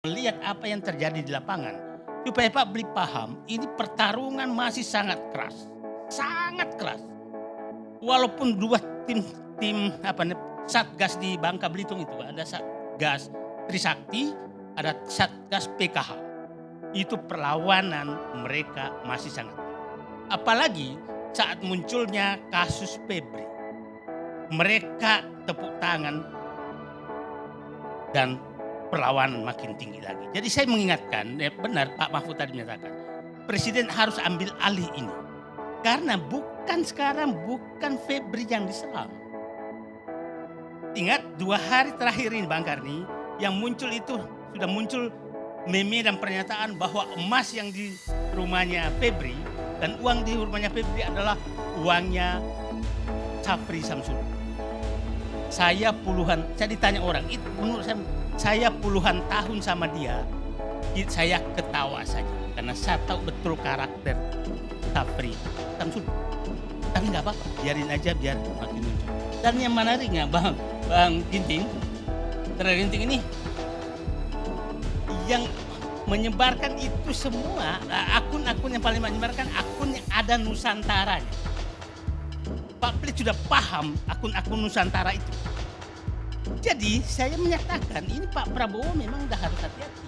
Melihat apa yang terjadi di lapangan, supaya Pak Bli paham, ini pertarungan masih sangat keras. Sangat keras. Walaupun dua tim Satgas di Bangka Belitung itu, ada Satgas Trisakti, ada Satgas PKH. Itu perlawanan mereka masih sangat. Apalagi saat munculnya kasus Febri. Mereka tepuk tangan dan perlawanan makin tinggi lagi. Jadi saya mengingatkan, benar Pak Mahfud tadi menyatakan, Presiden harus ambil alih ini. Karena bukan Febri yang diserang. Ingat 2 hari terakhir ini Bang Karni, yang muncul itu sudah muncul meme dan pernyataan bahwa emas yang di rumahnya Febri dan uang di rumahnya Febri adalah uangnya Sapri Samsul. Saya ditanya orang, itu menurut saya puluhan tahun sama dia, saya ketawa saja. Karena saya tahu betul karakter Sapri Samsul. Tapi nggak apa-apa, biarin aja biar makin muncul. Dan yang menariknya Bang Ginting, Saudara Ginting ini, yang menyebarkan itu semua, akun-akun yang paling menyebarkan akun yang ada Nusantaranya. Pak Bli sudah paham akun-akun Nusantara itu. Jadi saya menyatakan ini Pak Prabowo memang udah harus hati-hati.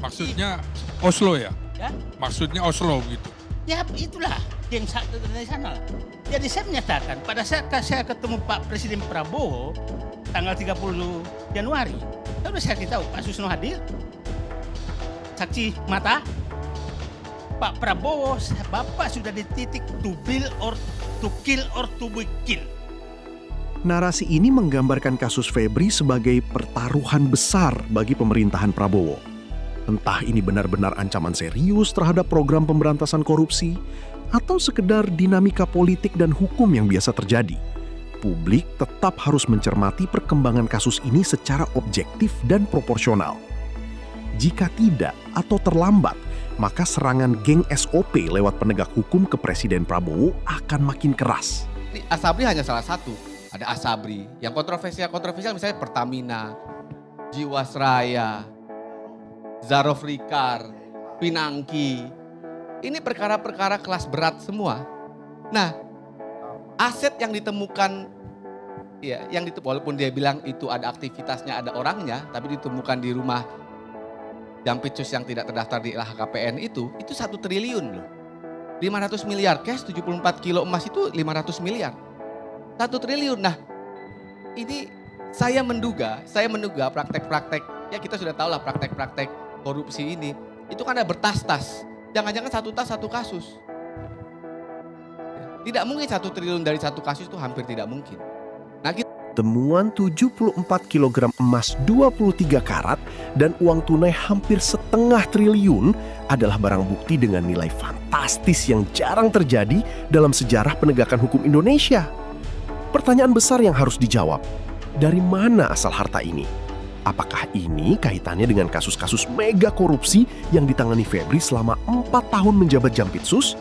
Maksudnya Oslo ya? Ya? Maksudnya Oslo gitu? Ya itulah yang dari sana. Jadi saya menyatakan pada saat saya ketemu Pak Presiden Prabowo tanggal 30 Januari. Saya tahu Pak Susno hadir. Saksi mata. Pak Prabowo, Bapak sudah di titik to kill or to be killed. Narasi ini menggambarkan kasus Febri sebagai pertaruhan besar bagi pemerintahan Prabowo. Entah ini benar-benar ancaman serius terhadap program pemberantasan korupsi, atau sekedar dinamika politik dan hukum yang biasa terjadi. Publik tetap harus mencermati perkembangan kasus ini secara objektif dan proporsional. Jika tidak atau terlambat, maka serangan geng SOP lewat penegak hukum ke Presiden Prabowo akan makin keras. Asabri hanya salah satu. Ada Asabri. Yang kontroversial misalnya Pertamina, Jiwasraya, Zarof Rikar, Pinangki. Ini perkara-perkara kelas berat semua. Nah, aset yang ditemukan, walaupun dia bilang itu ada aktivitasnya, ada orangnya, tapi ditemukan di rumah Jampitsus yang tidak terdaftar di LHKPN itu 1 triliun loh. 500 miliar cash, 74 kilo emas itu 500 miliar. 1 triliun. Nah, ini saya menduga praktek-praktek, ya kita sudah tahu lah praktek-praktek korupsi ini. Itu kan ada bertas-tas. Jangan-jangan satu tas satu kasus. Tidak mungkin 1 triliun dari satu kasus itu hampir tidak mungkin. Nah, Temuan 74 kg emas 23 karat dan uang tunai hampir setengah triliun adalah barang bukti dengan nilai fantastis yang jarang terjadi dalam sejarah penegakan hukum Indonesia. Pertanyaan besar yang harus dijawab, dari mana asal harta ini? Apakah ini kaitannya dengan kasus-kasus mega korupsi yang ditangani Febri selama 4 tahun menjabat Jampitsus?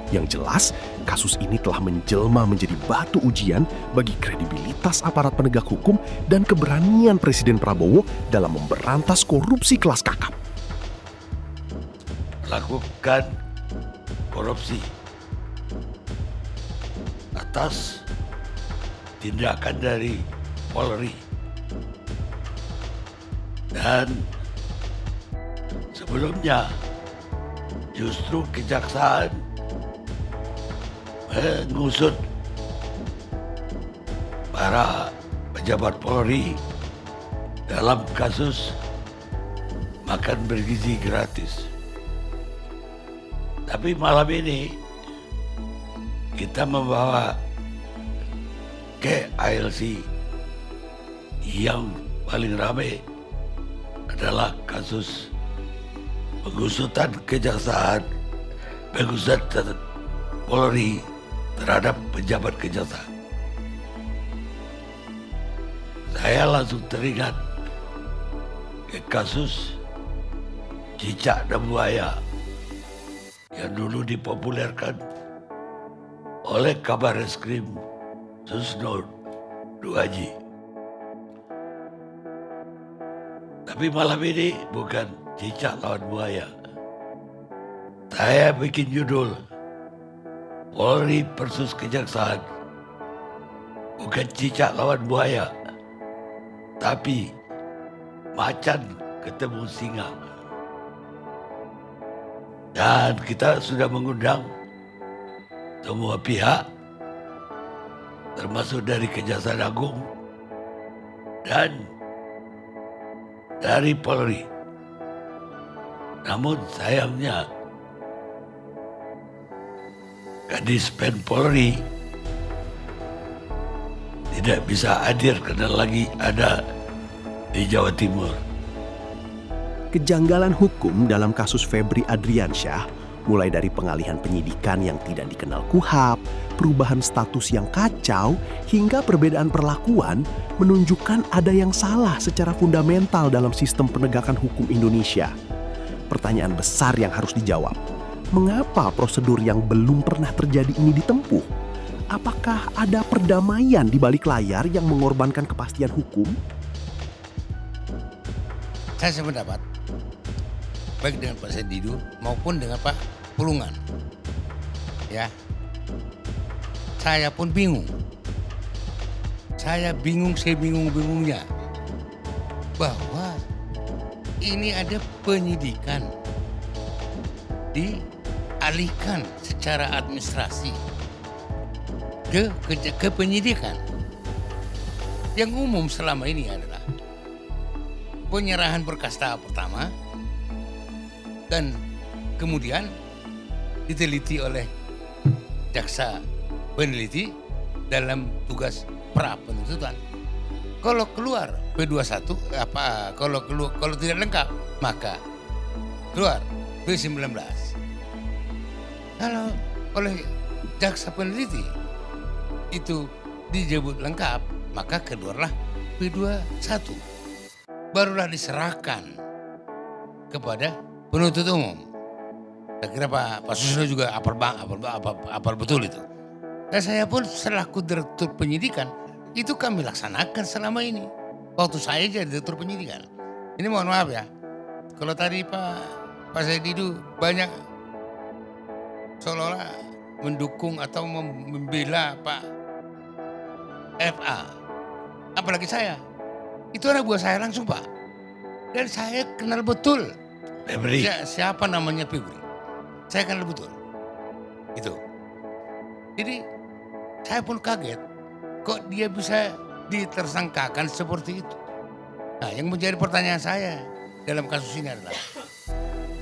Yang jelas, kasus ini telah menjelma menjadi batu ujian bagi kredibilitas aparat penegak hukum dan keberanian Presiden Prabowo dalam memberantas korupsi kelas kakap. Lakukan korupsi atas tindakan dari Polri. Dan sebelumnya justru kejaksaan mengusut para pejabat Polri dalam kasus makan bergizi gratis. Tapi malam ini kita membawa ke ALC yang paling ramai adalah kasus pengusutan kejaksaan, pengusutan Polri terhadap pejabat kejaksaan. Saya langsung teringat ke kasus cicak dan buaya yang dulu dipopulerkan oleh Kabar Reskrim Susno Duaji. Tapi malam ini bukan cicak lawan buaya. Saya bikin judul Polri versus Kejaksaan. Bukan cicak lawan buaya, tapi macan ketemu singa. Dan kita sudah mengundang semua pihak, termasuk dari Kejaksaan Agung dan dari Polri. Namun sayangnya Kadis Pen Polri tidak bisa hadir karena lagi ada di Jawa Timur. Kejanggalan hukum dalam kasus Febri Adriansyah, mulai dari pengalihan penyidikan yang tidak dikenal KUHAP, perubahan status yang kacau, hingga perbedaan perlakuan, menunjukkan ada yang salah secara fundamental dalam sistem penegakan hukum Indonesia. Pertanyaan besar yang harus dijawab, mengapa prosedur yang belum pernah terjadi ini ditempuh? Apakah ada perdamaian di balik layar yang mengorbankan kepastian hukum? Saya sependapat, baik dengan Pak Sedidu maupun dengan Pak Pulungan. Ya, saya pun bingung. Saya bingung, sebingung-bingungnya. Bahwa ini ada penyidikan dialihkan secara administrasi ke penyidikan. Yang umum selama ini adalah penyerahan berkas tahap pertama dan kemudian diteliti oleh jaksa peneliti dalam tugas pra penuntutan. Kalau keluar P21 kalau tidak lengkap maka keluar P19. Kalau oleh jaksa peneliti itu disebut lengkap, maka keluarlah P21. Barulah diserahkan kepada penuntut umum. Saya kira Pak Susilo juga apal betul itu. Dan saya pun selaku direktur penyidikan, itu kami laksanakan selama ini. Waktu saya jadi direktur penyidikan. Ini mohon maaf ya, kalau tadi Pak Sedidu banyak seolah-olah mendukung atau membela Pak FA, apalagi saya. Itu anak buah saya langsung Pak. Dan saya kenal betul. Febri, Siapa namanya Febri. Saya kenal betul. Itu. Jadi saya pun kaget. Kok dia bisa ditersangkakan seperti itu. Nah yang menjadi pertanyaan saya dalam kasus ini adalah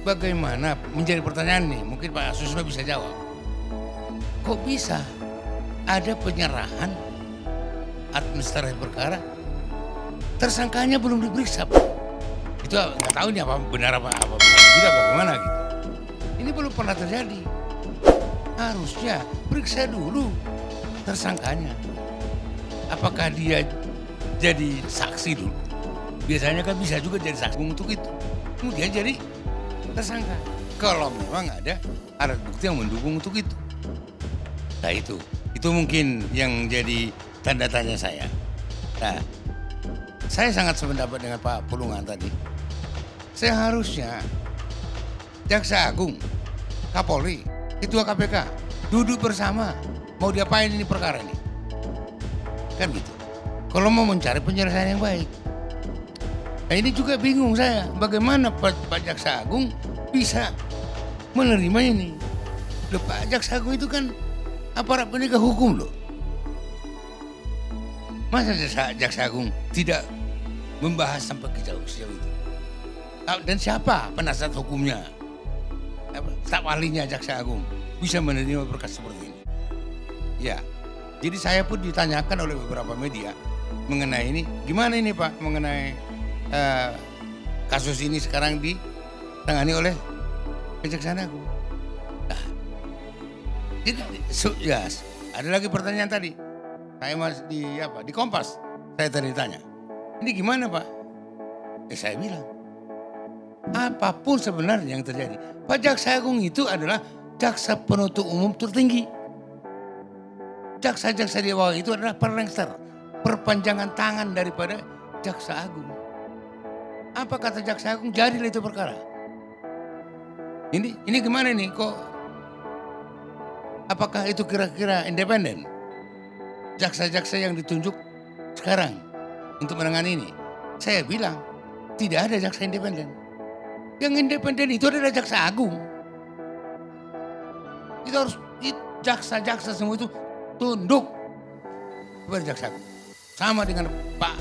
bagaimana, menjadi pertanyaan nih, mungkin Pak Susilo bisa jawab. Kok bisa ada penyerahan administrasi perkara, tersangkanya belum diperiksa. Itu nggak tahu nih apa benar apa tidak bagaimana gitu. Ini belum pernah terjadi. Harusnya periksa dulu tersangkanya. Apakah dia jadi saksi dulu? Biasanya kan bisa juga jadi saksi untuk itu. Kemudian jadi tersangka. Kalau memang ada alat bukti yang mendukung untuk itu. Nah itu mungkin yang jadi tanda tanya saya. Nah, saya sangat sependapat dengan Pak Pulungan tadi. Seharusnya Jaksa Agung, Kapolri, Ketua KPK duduk bersama. Mau diapain ini perkara ini? Kan gitu. Kalau mau mencari penyelesaian yang baik. Nah ini juga bingung saya. Bagaimana Pak Jaksa Agung bisa menerima ini? Loh, Pak Jaksa Agung itu kan aparat penegak hukum loh. Masa Jaksa Agung tidak membahas sampai sejauh itu? Dan siapa penasihat hukumnya? Staf ahlinya Jaksa Agung bisa menerima berkas seperti ini? Ya, jadi saya pun ditanyakan oleh beberapa media mengenai ini. Gimana ini Pak mengenai kasus ini sekarang ditangani oleh Kejaksaan Agung? Nah, jadi ya, ada lagi pertanyaan tadi. Saya masih di Kompas. Saya tadi ditanya, ini gimana Pak? Saya bilang, apapun sebenarnya yang terjadi, Pak Jaksa Agung itu adalah jaksa penuntut umum tertinggi. Jaksa-jaksa di bawah itu adalah perlengser, perpanjangan tangan daripada Jaksa Agung. Apa kata jaksa agung, jadilah itu perkara. Ini gimana nih kok? Apakah itu kira-kira independen? Jaksa-jaksa yang ditunjuk sekarang untuk menangani ini. Saya bilang tidak ada jaksa independen. Yang independen itu adalah jaksa agung. Itu harus jaksa-jaksa semua itu tunduk kepada jaksa agung. Sama dengan Pak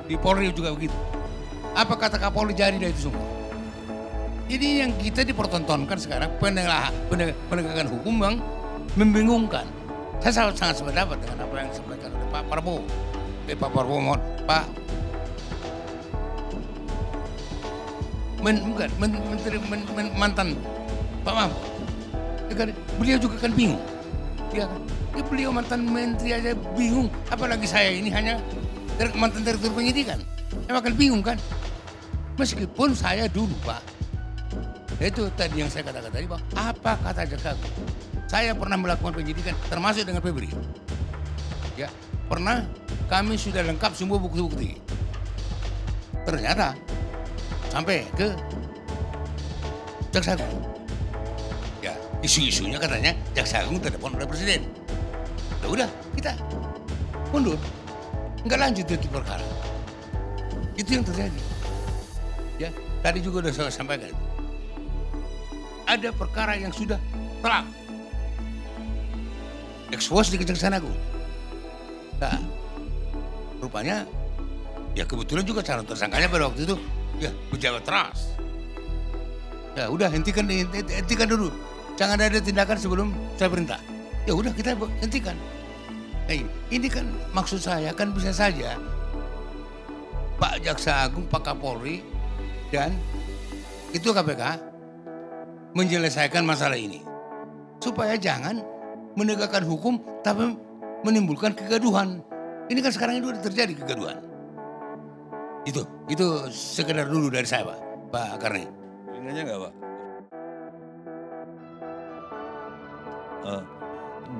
di Polri juga begitu. Apa kata Kapolri, jadi itu semua. Ini yang kita dipertontonkan sekarang penegakan hukum yang membingungkan. Saya sangat sependapat dengan apa yang disampaikan oleh Pak Prabowo. Pak Prabowo mohon, Pak mantan Pak Mahfud. Beliau juga kan bingung. Ya kan? Beliau mantan menteri aja bingung. Apalagi saya ini hanya mantan direktur penyidikan. Saya bakal bingung kan. Meskipun saya dulu Pak. Itu tadi yang saya katakan tadi Pak. Apa kata jaksa agung? Saya pernah melakukan penyidikan termasuk dengan Febri. Ya, pernah kami sudah lengkap semua bukti-bukti. Ternyata sampai ke jaksa agung. Ya, isu-isunya katanya jaksa agung telepon oleh presiden. Ya udah, kita mundur. Enggak lanjut itu perkara. Itu yang terjadi. Ya, tadi juga sudah saya sampaikan. Ada perkara yang sudah telak. Ekspos di Kejaksaan Agung. Nah, rupanya ya kebetulan juga calon tersangkanya pada waktu itu ya pejabat trust. Ya udah hentikan dulu. Jangan ada tindakan sebelum saya perintah. Ya udah kita hentikan. Nah, ini kan maksud saya kan bisa saja Pak Jaksa Agung, Pak Kapolri dan itu KPK menyelesaikan masalah ini supaya jangan menegakkan hukum tapi menimbulkan kegaduhan. Ini kan sekarang itu terjadi kegaduhan. Itu sekedar dulu dari saya Pak Karni. Ingatnya nggak Pak?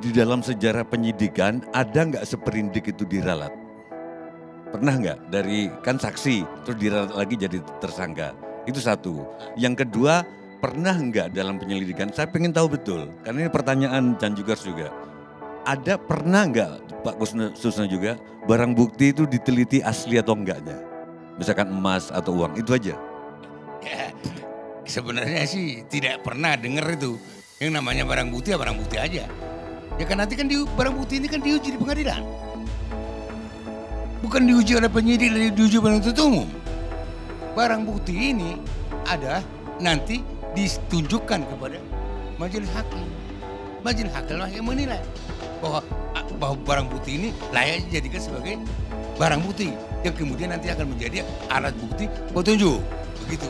Di dalam sejarah penyidikan ada nggak seperindik itu diralat? Pernah nggak dari kan saksi terus diralat lagi jadi tersangka? Itu satu. Yang kedua, pernah nggak dalam penyelidikan? Saya pengen tahu betul, karena ini pertanyaan Jan juga. Ada pernah nggak Pak Susno juga barang bukti itu diteliti asli atau enggaknya? Misalkan emas atau uang, itu aja. Ya, sebenarnya sih tidak pernah dengar itu. Yang namanya barang bukti ya barang bukti aja. Ya kan nanti kan barang bukti ini kan diuji di pengadilan. Bukan diuji oleh penyidik, diuji oleh penuntut umum. Barang bukti ini ada nanti ditunjukkan kepada majelis hakim. Majelis hakim lah yang menilai bahwa barang bukti ini layak dijadikan sebagai barang bukti yang kemudian nanti akan menjadi alat bukti petunjuk. Begitu.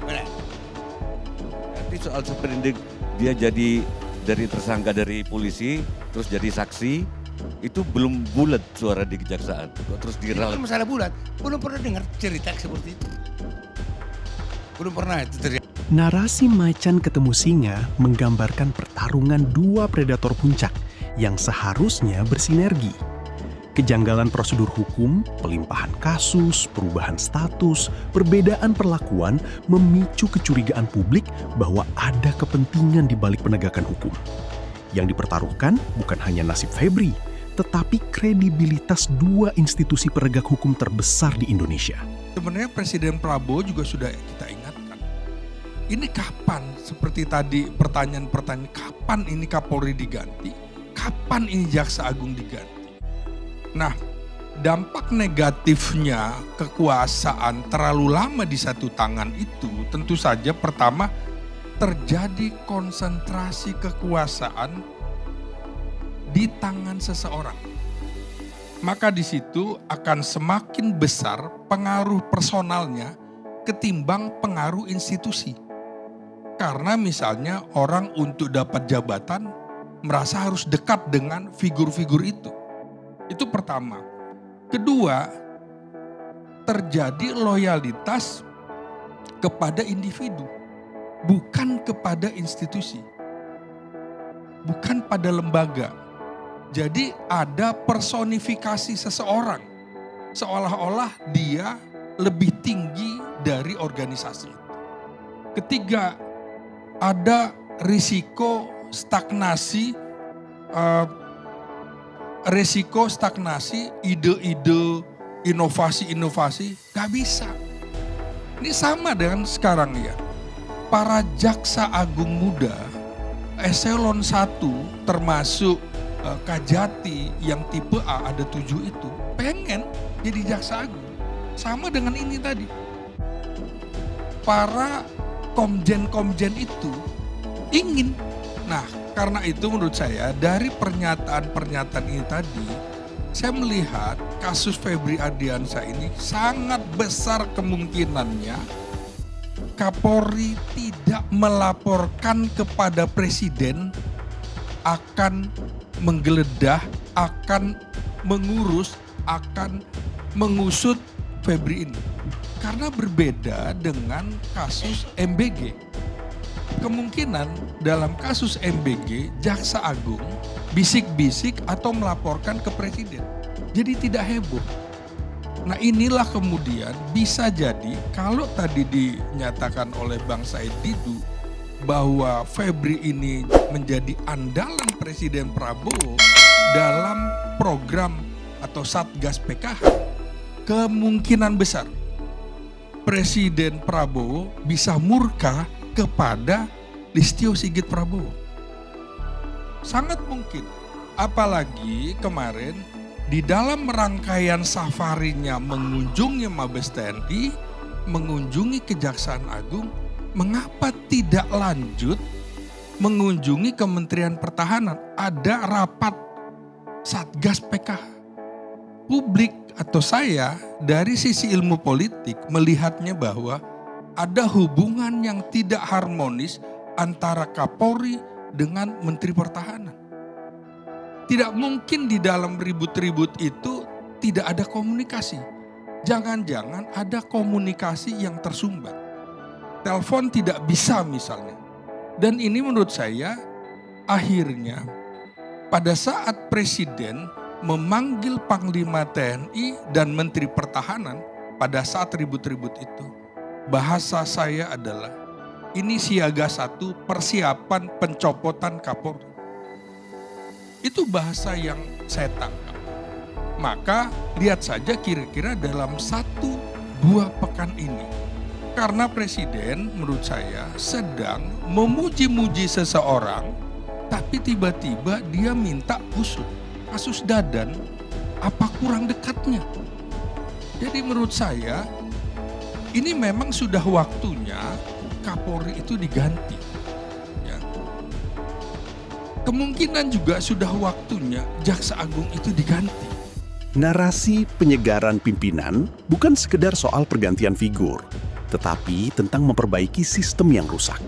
Benar. Tapi soal seperindik dia jadi dari tersangka dari polisi terus jadi saksi itu belum bulat suara di kejaksaan. Terus diralat. Itu masalah bulat. Belum pernah dengar cerita seperti itu. Belum pernah itu terjadi. Narasi macan ketemu singa menggambarkan pertarungan dua predator puncak yang seharusnya bersinergi. Kejanggalan prosedur hukum, pelimpahan kasus, perubahan status, perbedaan perlakuan memicu kecurigaan publik bahwa ada kepentingan di balik penegakan hukum. Yang dipertaruhkan bukan hanya nasib Febri, tetapi kredibilitas dua institusi penegak hukum terbesar di Indonesia. Sebenarnya Presiden Prabowo juga sudah kita ingatkan. Ini kapan, seperti tadi pertanyaan-pertanyaan, kapan ini Kapolri diganti? Kapan ini Jaksa Agung diganti? Nah, dampak negatifnya kekuasaan terlalu lama di satu tangan itu tentu saja pertama terjadi konsentrasi kekuasaan di tangan seseorang. Maka di situ akan semakin besar pengaruh personalnya ketimbang pengaruh institusi. Karena misalnya orang untuk dapat jabatan merasa harus dekat dengan figur-figur itu. Itu pertama. Kedua, terjadi loyalitas kepada individu, bukan kepada institusi, bukan pada lembaga. Jadi ada personifikasi seseorang, seolah-olah dia lebih tinggi dari organisasi. Ketiga, ada risiko stagnasi, ide-ide, inovasi-inovasi gak bisa. Ini sama dengan sekarang ya. Para jaksa agung muda, eselon 1 termasuk Kajati yang tipe A ada 7 itu, pengen jadi jaksa agung. Sama dengan ini tadi. Para komjen-komjen itu ingin. Nah, karena itu menurut saya dari pernyataan-pernyataan ini tadi, saya melihat kasus Febri Ardiansyah ini sangat besar kemungkinannya Kapolri tidak melaporkan kepada Presiden akan menggeledah, akan mengurus, akan mengusut Febri ini. Karena berbeda dengan kasus MBG. Kemungkinan dalam kasus MBG, Jaksa Agung bisik-bisik atau melaporkan ke Presiden. Jadi tidak heboh. Nah inilah kemudian bisa jadi kalau tadi dinyatakan oleh Bang Said Didu bahwa Febri ini menjadi andalan Presiden Prabowo dalam program atau Satgas PKH, kemungkinan besar Presiden Prabowo bisa murka kepada Listio Sigit Prabowo. Sangat mungkin, apalagi kemarin di dalam rangkaian safarinya mengunjungi Mabes TNI, mengunjungi Kejaksaan Agung, mengapa tidak lanjut mengunjungi Kementerian Pertahanan? Ada rapat Satgas PKH. Publik atau saya dari sisi ilmu politik melihatnya bahwa ada hubungan yang tidak harmonis antara Kapolri dengan Menteri Pertahanan. Tidak mungkin di dalam ribut-ribut itu tidak ada komunikasi. Jangan-jangan ada komunikasi yang tersumbat. Telepon tidak bisa misalnya. Dan ini menurut saya akhirnya pada saat Presiden memanggil Panglima TNI dan Menteri Pertahanan pada saat ribut-ribut itu, bahasa saya adalah ini siaga 1 persiapan pencopotan Kapolri. Itu bahasa yang saya tangkap. Maka lihat saja kira-kira dalam 1-2 pekan ini. Karena Presiden menurut saya sedang memuji-muji seseorang, tapi tiba-tiba dia minta usut. Kasus Dadan, apa kurang dekatnya? Jadi menurut saya ini memang sudah waktunya Kapolri itu diganti. Kemungkinan juga sudah waktunya Jaksa Agung itu diganti. Narasi penyegaran pimpinan bukan sekedar soal pergantian figur, tetapi tentang memperbaiki sistem yang rusak.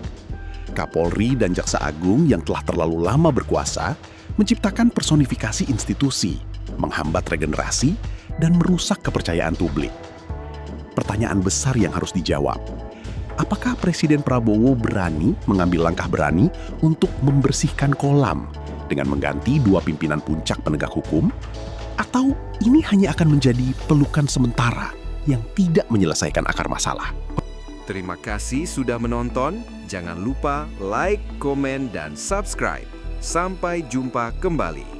Kapolri dan Jaksa Agung yang telah terlalu lama berkuasa menciptakan personifikasi institusi, menghambat regenerasi, dan merusak kepercayaan publik. Pertanyaan besar yang harus dijawab, apakah Presiden Prabowo berani mengambil langkah berani untuk membersihkan kolam dengan mengganti 2 pimpinan puncak penegak hukum? Atau ini hanya akan menjadi pelukan sementara yang tidak menyelesaikan akar masalah? Terima kasih sudah menonton. Jangan lupa like, komen, dan subscribe. Sampai jumpa kembali.